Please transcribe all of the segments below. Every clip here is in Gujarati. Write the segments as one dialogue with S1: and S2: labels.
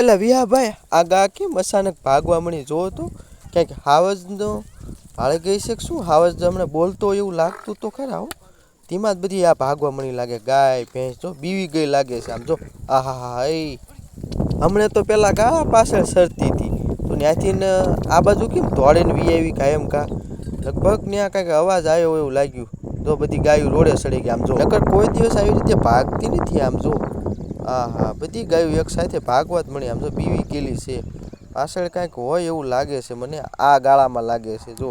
S1: એટલે વિહાભાઈ આ ગા કેમ અચાનક ભાગવા મળી જોવો તો ક્યાંક હાવજનો ભાળે ગઈ છે શું? હાવજ હમણાં બોલતો એવું લાગતું તો ખરા હો. તેમાં જ બધી આ ભાગવા મળી લાગે. ગાય ભેંસ જો બીવી ગઈ લાગે છે આમ જો. આહા હા એ હમણાં તો પેલા ગા પાછળ સરતી હતી તો ત્યાંથી ને આ બાજુ કેમ દોડીને વી આવી કાયમ કા લગભગ ત્યાં કાંઈક અવાજ આવ્યો એવું લાગ્યું. જો બધી ગાયો રોડે સડી ગઈ આમ જો. નકર કોઈ દિવસ આવી રીતે ભાગતી નથી આમ જો. હા હા બધી ગાયો એક સાથે ભાગવા જ મળી આમ જો બીવી ગયેલી છે. પાછળ કાંઈક હોય એવું લાગે છે મને. આ ગાળામાં લાગે છે જો.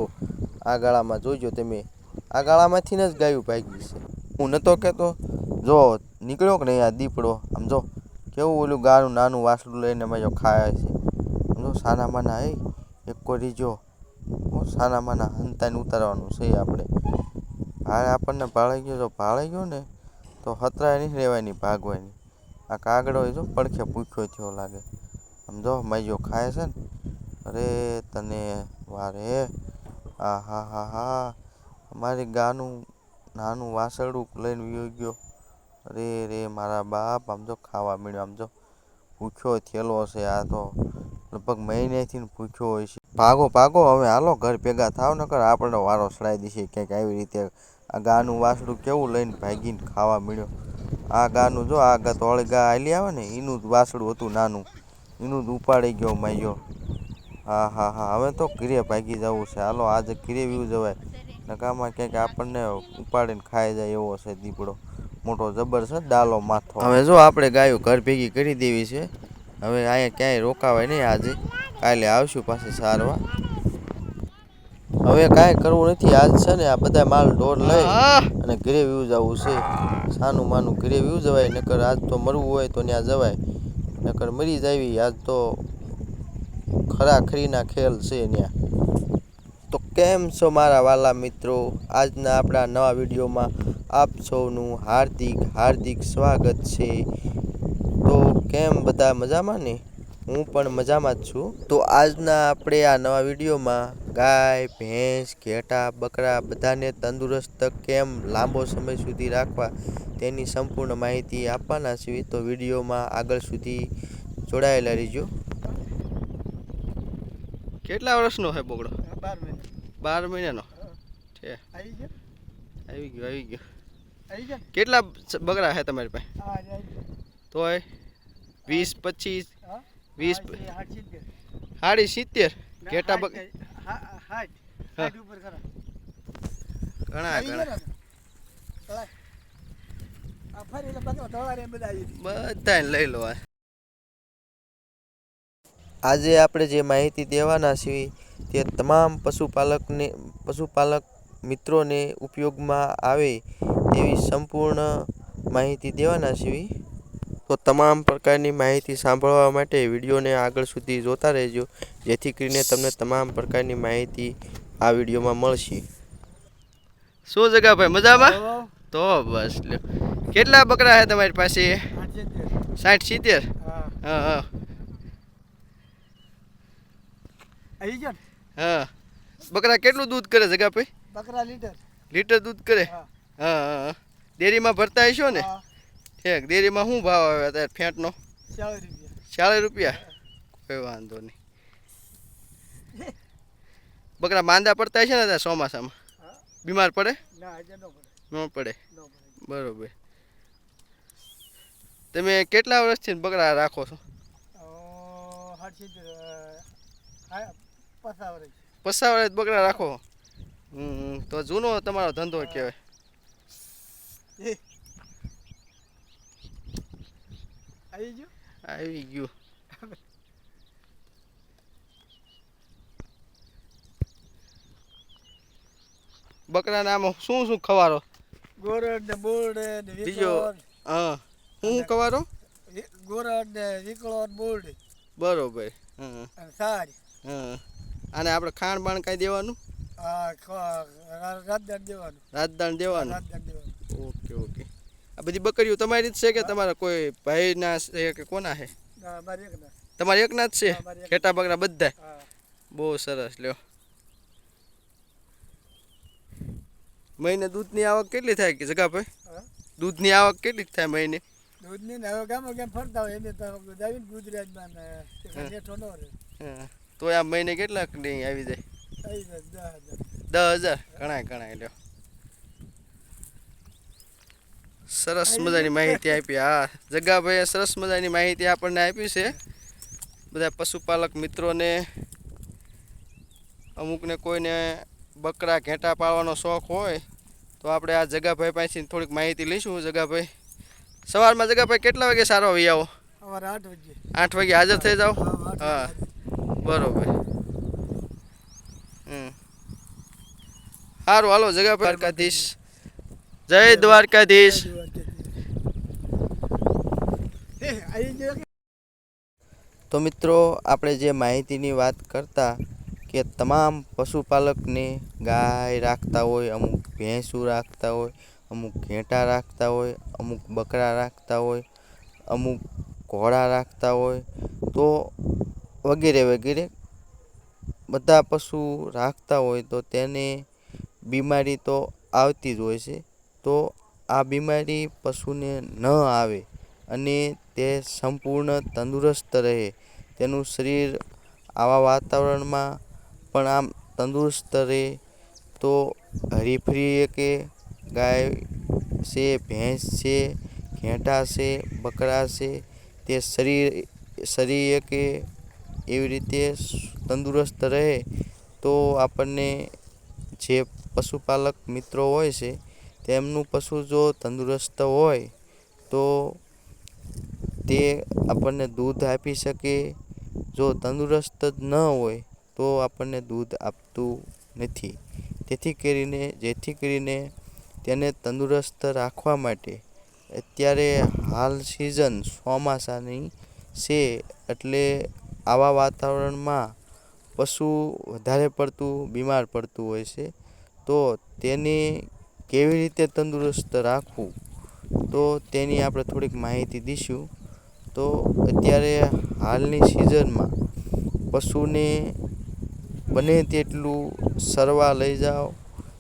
S1: આ ગાળામાં જોઈજો તમે. આ ગાળામાંથી જ ગાયું ભાગી છે. હું નતો કહેતો જો નીકળ્યો કે નહીં આ દીપડો આમ જો કેવું ઓલું ગાનું નાનું વાસળું લઈને માજો ખાય છે. સમજો સાના માના એક કોઈ જો સાના માના હંતાને ઉતારવાનું છે આપણે. ભાઈ આપણને ભાળાઈ ગયો જો ભાળાઈ ગયો ને તો હતરાય નહીં રહેવાની ભાગવાની. આ કાગડો જો પડખે ભૂખ્યો થયો લાગે. સમજો માજો ખાય છે ને. અરે તને વારે હા હા હા હા અમારી ગાનું નાનું વાસળું લઈને વયો ગયો. અરે રે મારા બાપ આમ જો ખાવા મળ્યો આમ જો ભૂખ્યો થયેલો હશે આ તો લગભગ મહિનેથી ભૂખ્યો હોય છે. ભાગો ભાગો હવે હાલો ઘર ભેગા થાવ નકર આપણને વારો સડાઈ દેશે ક્યાંક આવી રીતે. આ ગાનું વાસળું કેવું લઈને ભાગીને ખાવા મળ્યો. આ ગાનું જો આ તોળી ગા હાલી આવે ને એનું જ વાસળું હતું નાનું. એનું જ ઉપાડી ગયો માયો. હા હા હા હવે તો ઘીરે ભાગી જવું છે. હાલો આજે ઘીરે વ્યૂ જવાય નકામાં ક્યાંક આપણને ઉપાડીને ખાઈ જાય એવો છે દીપડો. મોટો જબર છે ડાલો માથો. હવે જો આપણે ગાયો ઘર ભેગી કરી દેવી છે. હવે અહીંયા ક્યાંય રોકાવાય નહીં આજે. કાલે આવશું પાછી સારવા. હવે કાંઈ કરવું નથી આજ છે ને આ બધા માલ ઢોર લઈ અને ઘરે વ્યૂ જવું છે. સાનું માનું ઘરે વ્યૂ જવાય નકર આજ તો મરવું હોય તો ત્યાં જવાય નકર મરી જાવી. આજ તો ખરા ખરીના ખેલ છે ત્યાં. તો કેમ છો મારા વાલા મિત્રો? આજના આપણા નવા વિડીયોમાં આપ સૌનું હાર્દિક હાર્દિક સ્વાગત છે. તો કેમ બધા મજામાં ને? હું પણ મજામાં જ છું. તો આજના આપણે આ નવા વિડીયોમાં ગાય ભેંસ ઘેટા બકરા બધાને તંદુરસ્ત કેમ લાંબો સમય સુધી રાખવા તેની સંપૂર્ણ માહિતી આપવાના છીએ. તો વિડીયોમાં આગળ સુધી જોડાયેલા રહીજો. કેટલા વર્ષનો છે બોકડો? 12 મહિનાનો છે. આવી ગયો. કેટલા બકરા છે તમારી પાસે? તોય 20 25 20 70 ઘેટા ઘણા બધા લઈ લો. આજે આપણે જે માહિતી દેવાના છીએ તે તમામ પશુપાલક મિત્રોને ઉપયોગમાં આવે તેવી સંપૂર્ણ માહિતી દેવાના છીએ. તો તમામ પ્રકારની માહિતી સાંભળવા માટે વિડીયોને આગળ સુધી જોતા રહેજો જેથી કરીને તમને તમામ પ્રકારની માહિતી આ વિડીયોમાં મળશે. શું જગા ભાઈ મજામાં? તો બસ લ્યો. કેટલા બકરા છે તમારી પાસે? 60 70? હા હા હા. બકરા કેટલું દૂધ કરે જગા ભાઈ?
S2: બકરા
S1: લીટર દૂધ કરે? હા હા. ડેરીમાં ભરતા હશો ને? ઠીક. ડેરીમાં શું ભાવ આવે અત્યારે ફેંટનો? 40 રૂપિયા. કોઈ વાંધો નહીં. બકરા માંદા પડતા હશે ને અત્યારે ચોમાસામાં? બીમાર પડે? ન પડે. બરોબર. તમે કેટલા વર્ષથી બકરા રાખો છો? 50 વર્ષ બકરા રાખો? તો જૂનો તમારો ધંધો કહેવાય. આવી ગયું. બકરા નામ શું શું ખવારો?
S2: ગોરડ ને બોરડ ને
S1: બીજો હા શું ખવારો?
S2: ગોરડ ને વિકળો ને બોરડ.
S1: બરોબર.
S2: સાર.
S1: અને આપણે ખાણ બાણ કઈ દેવાનું?
S2: રાજદાન દેવાનું.
S1: રાજદાન દેવાનું. Okay okay. આ બધી બકરીઓ તમારી જ છે કે તમારા કોઈ ભાઈના છે કે કોના છે? તમારે એકના જ છે? ઘેટા બકરા બધા? બહુ સરસ લ્યો. મહિને દૂધની આવક કેટલી થાય કે જગા ભાઈ? દૂધની આવક કેટલી થાય મહિને?
S2: દૂધની ને હવે ગામમાં કેમ ફરતા હોય એને તો જાવીને ગુજરાતમાં ને
S1: હા.
S2: નેઠો ન રહે.
S1: હા. તો આ મહિને કેટલાક ની આવી જાય?
S2: આવી જાય 10,000.
S1: 10,000 ઘણા લ્યો. સરસ
S2: આવી
S1: મજાની
S2: ગયું?
S1: માહિતી આપી. હા, જગાભાઈએ સરસ મજાની માહિતી આપણને આપી છે. બધા પશુપાલક મિત્રોને, અમુકને કોઈને બકરા ઘેટા પાળવાનો શોખ હોય તો આપણે આ જગાભાઈ પાસેથી થોડીક માહિતી લઈશું. જગાભાઈ, સવારમાં જગાભાઈ કેટલા વાગે સારો આવી આવો?
S2: સવારે 8 વાગે.
S1: 8 વાગે હાજર થઈ જાઓ?
S2: હા 8 વાગે
S1: હા,
S2: હાજર.
S1: બરોબર. સારું, હાલો જગાભાઈ. દ્વારકાધીશ, જય દ્વારકાધીશ.
S2: આવી ગયો.
S1: તો મિત્રો, આપણે જે માહિતીની વાત કરતા કે તમામ પશુપાલકને ગાય રાખતા હોય, અમુક ભેંસું રાખતા હોય, અમુક ઘેટાં રાખતા હોય, અમુક બકરા રાખતા હોય, અમુક ઘોડા રાખતા હોય, તો વગેરે વગેરે બધા પશુ રાખતા હોય તો તેને બીમારી તો આવતી જ હોય છે. તો આ બીમારી પશુને ન આવે અને તે સંપૂર્ણ તંદુરસ્ત રહે, તેનું શરીર આવા વાતાવરણમાં પણ આમ તંદુરસ્ત રહે, તો હરીફરી કે ગાય છે, ભેંસ છે, ઘેટાં છે, બકરા છે, તે શરીર કે એવી રીતે તંદુરસ્ત રહે, તો આપણને જે પશુપાલક મિત્રો હોય છે તેમનું પશુ જો તંદુરસ્ત હોય તો તે આપણને દૂધ આપી શકે. જો તંદુરસ્ત જ ન હોય તો આપણને દૂધ આપતું નથી. જેથી કરીને તેને તંદુરસ્ત રાખવા માટે અત્યારે હાલ સિઝન ચોમાસાની છે, એટલે આવા વાતાવરણમાં પશુ વધારે પડતું બીમાર પડતું હોય છે. તો તેને કેવી રીતે તંદુરસ્ત રાખવું, તો તેની આપણે થોડીક માહિતી દઈશું. તો અત્યારે હાલની સિઝનમાં પશુને બને તેટલું ચરવા લઈ જાઓ,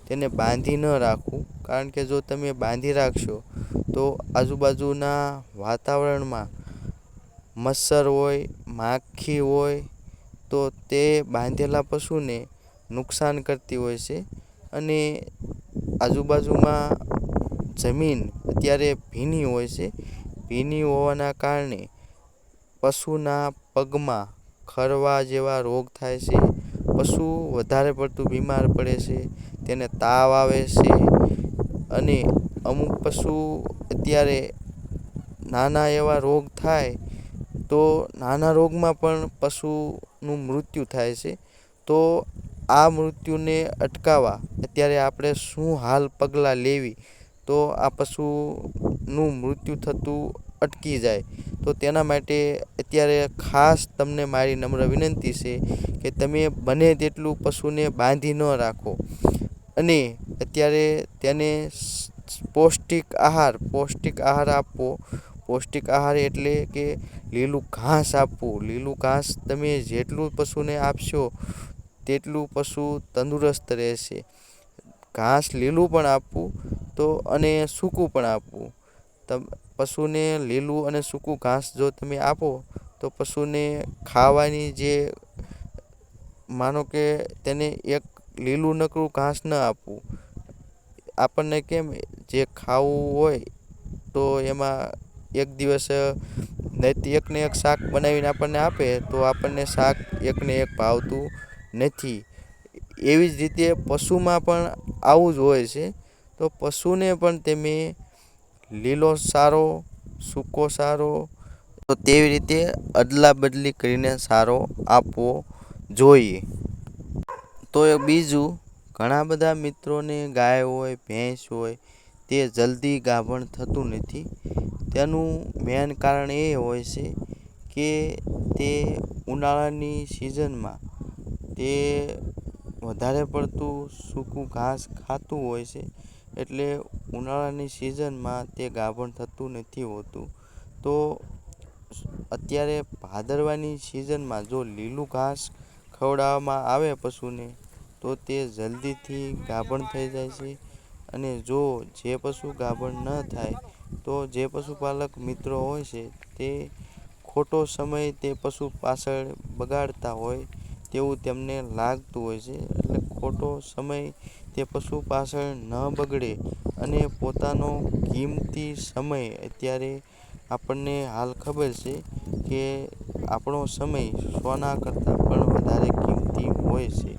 S1: તેને બાંધી ન રાખવું. કારણ કે જો તમે બાંધી રાખશો તો આજુબાજુના વાતાવરણમાં મચ્છર હોય, માખી હોય, તો તે બાંધેલા પશુને નુકસાન કરતી હોય છે. અને આજુબાજુમાં જમીન અત્યારે ભીની હોય છે. ભીની હોવાના કારણે પશુના પગમાં ખરવા જેવા રોગ થાય છે. પશુ વધારે પડતું બીમાર પડે છે, તેને તાવ આવે છે. અને અમુક પશુ અત્યારે નાના એવા રોગ થાય તો નાના રોગમાં પણ પશુનું મૃત્યુ થાય છે. તો આ મૃત્યુને અટકાવવા અત્યારે આપણે શું હાલ પગલાં લેવી તો આ પશુનું મૃત્યુ થતું અટકી જાય, તો તેના માટે અત્યારે ખાસ તમને મારી નમ્ર વિનંતી છે કે તમે બને તેટલું પશુને બાંધી ન રાખો. અને અત્યારે તેને પૌષ્ટિક આહાર આપવો. પૌષ્ટિક આહાર એટલે કે લીલું ઘાસ આપવું. લીલું ઘાસ તમે જેટલું પશુને આપશો તેટલું પશુ તંદુરસ્ત રહેશે. ઘાસ લીલું પણ આપવું તો અને સૂકું પણ આપવું. પશુને લીલું અને સૂકું ઘાસ જો તમે આપો તો પશુને ખાવાની જે માનો કે તેને એક લીલું નકરું ઘાસ ન આપવું. આપણને કેમ જે ખાવું હોય તો એમાં એક દિવસ એકને એક શાક બનાવીને આપણને આપે તો આપણને શાક એકને એક ભાવતું નથી. એવી જ રીતે પશુમાં પણ આવું જ હોય છે. તો પશુને પણ તમે લીલો ચારો, સૂકો ચારો, તો તેવી રીતે અદલા બદલી કરીને ચારો આપવો જોઈએ. તો બીજું, ઘણા બધા મિત્રોને ગાય હોય, ભેંસ હોય, તે જલ્દી ગાભણ થતું નથી. તેનું મેન કારણ એ હોય છે કે તે ઉનાળાની સિઝનમાં તે વધારે પડતું સૂકું ઘાસ ખાતું હોય છે, એટલે ઉનાળાની સિઝનમાં તે ગાભણ થતું નથી હોતું. તો અત્યારે ભાદરવાની સિઝનમાં જો લીલું ઘાસ ખવડાવવામાં આવે પશુને તો તે જલ્દીથી ગાભણ થઈ જાય છે. અને જો જે પશુ ગાભણ ન થાય તો જે પશુપાલક મિત્રો હોય છે તે ખોટો સમય તે પશુ પાછળ બગાડતા હોય તેવું તેમને લાગતું હોય છે. એટલે ખોટો સમય તે પશુ પાછળ ન બગડે અને પોતાનો કિંમતી સમય અત્યારે આપણને હાલ ખબર છે કે આપણો સમય સોના કરતાં પણ વધારે કિંમતી હોય છે.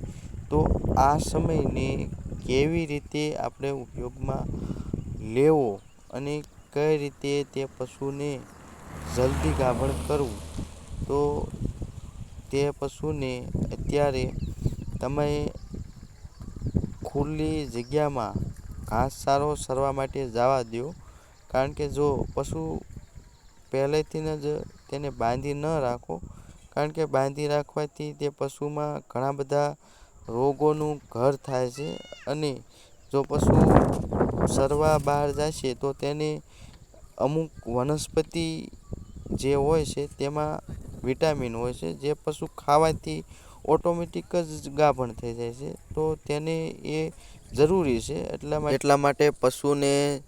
S1: તો આ સમયને કેવી રીતે આપણે ઉપયોગમાં લેવો અને કઈ રીતે તે પશુને જલ્દી ગાભણ કરવું, તો તે પશુને અત્યારે તમે ખુલ્લી જગ્યામાં ઘાસચારો ચરવા માટે જવા દો. કારણ કે જો પશુ પહેલેથી જ તેને બાંધી ન રાખો, કારણ કે બાંધી રાખવાથી તે પશુમાં ઘણા બધા રોગોનું ઘર થાય છે. અને જો પશુ ચરવા બહાર જશે તો તેને અમુક વનસ્પતિ જે હોય છે તેમાં વિટામિન હોય છે, જે પશુ ખાવાથી ઓટોમેટિક જ ગાભણ થઈ જાય છે. તો તેને એ જરૂરી છે. એટલા માટે પશુને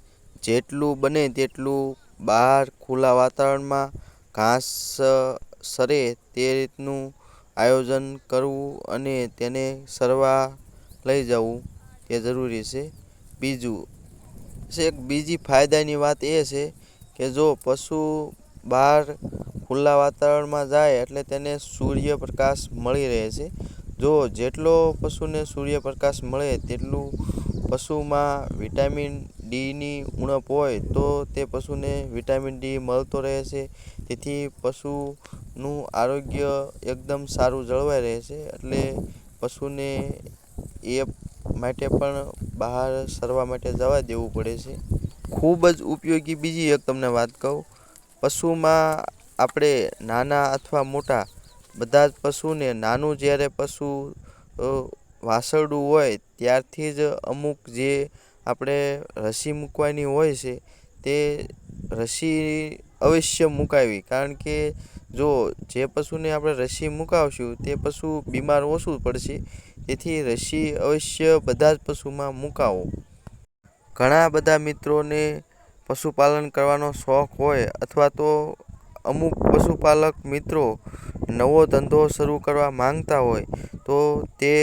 S1: જેટલું બને તેટલું બહાર ખુલ્લા વાતાવરણમાં ઘાસ સરે તે રીતનું આયોજન કરવું અને તેને ચરવા લઈ જવું એ જરૂરી છે. બીજી ફાયદાની વાત એ છે કે જો પશુ બહાર ખુલ્લા વાતાવરણમાં જાય એટલે તેને સૂર્યપ્રકાશ મળી રહે છે. જો જેટલો પશુને સૂર્યપ્રકાશ મળે તેટલું પશુમાં વિટામિન ડીની ઉણપ હોય તો તે પશુને વિટામિન ડી મળતો રહે છે. તેથી પશુનું આરોગ્ય એકદમ સારું જળવાઈ રહે છે. એટલે પશુને એ માટે પણ બહાર ચરવા માટે જવા દેવું પડે છે. ખૂબ જ ઉપયોગી બીજી એક તમને વાત કહું, પશુમાં આપણે નાના અથવા મોટા બધા જ પશુને નાનું જ્યારે પશુ વાસરડું હોય ત્યારથી જ અમુક જે આપણે રસી મૂકવાની હોય છે તે રસી અવશ્ય મુકાવી. કારણ કે જો જે પશુને આપણે રસી મુકાવશું તે પશુ બીમાર ઓછું પડશે. તેથી રસી અવશ્ય બધા જ પશુમાં મુકાવો. ઘણા બધા મિત્રોને પશુપાલન કરવાનો શોખ હોય અથવા તો અમુક પશુપાલક મિત્રો નવો ધંધો શરૂ કરવા માંગતા હોય તો તે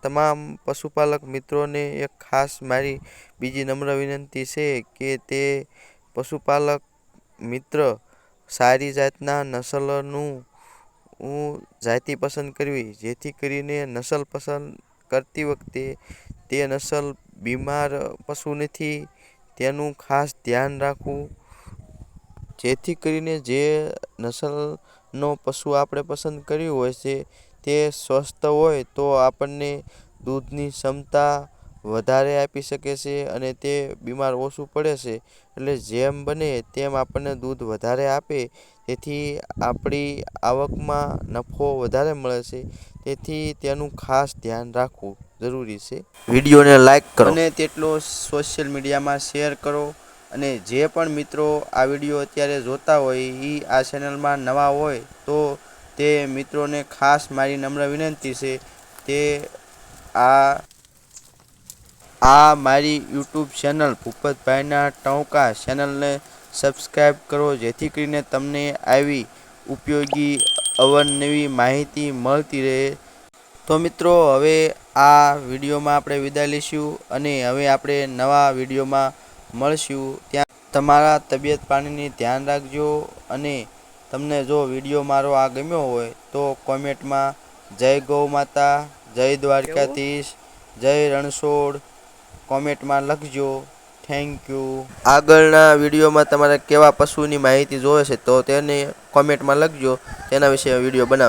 S1: તમામ પશુપાલક મિત્રોને એક ખાસ મારી બીજી નમ્ર વિનંતી છે કે તે પશુપાલક મિત્ર સારી જાતના નસલનું જાતિ પસંદ કરવી, જેથી કરીને નસલ પસંદ કરતી વખતે તે નસલ બીમાર પશુ નથી તેનું ખાસ ધ્યાન રાખવું. જેથી કરીને જે નસલનો પશુ આપણે પસંદ કર્યું હોય છે તે સ્વસ્થ હોય તો આપણને દૂધની ક્ષમતા વધારે આપી શકે છે અને તે બીમાર ઓછું પડે છે. એટલે જેમ બને તેમ આપણને દૂધ વધારે આપે તેથી આપણી આવકમાં નફો વધારે મળે છે. તેથી તેનું ખાસ ધ્યાન રાખવું જરૂરી છે. વિડીયોને લાઈક કરો અને તેટલો સોશિયલ મીડિયામાં શેર કરો. અને જે પણ મિત્રો આ વિડીયો અત્યારે જોતા હોય એ આ ચેનલમાં નવા હોય તો તે મિત્રોને ખાસ મારી નમ્ર વિનંતી છે તે આ મારી યુટ્યુબ ચેનલ ભૂપતભાઈના ટહુકા ચેનલને સબસ્ક્રાઈબ કરો, જેથી કરીને તમને આવી ઉપયોગી અવનવી માહિતી મળતી રહે. તો મિત્રો હવે આ વિડીયોમાં આપણે વિદાય લઈશું અને હવે આપણે નવા વિડીયોમાં મળશું. ત્યાં તમારા તબિયત પાણીની ધ્યાન રાખજો. અને તમને જો વિડીયો મારો આ ગમ્યો હોય તો કોમેન્ટમાં જય ગૌ માતા, જય દ્વારકાધીશ, જય રણછોડ કોમેન્ટમાં લખજો. Thank you. આગળના વિડીયોમાં તમારે કેવા પશુની માહિતી જોઈએ છે તો તેને કોમેન્ટમાં લખજો, તેના વિશે વિડીયો બનાવ.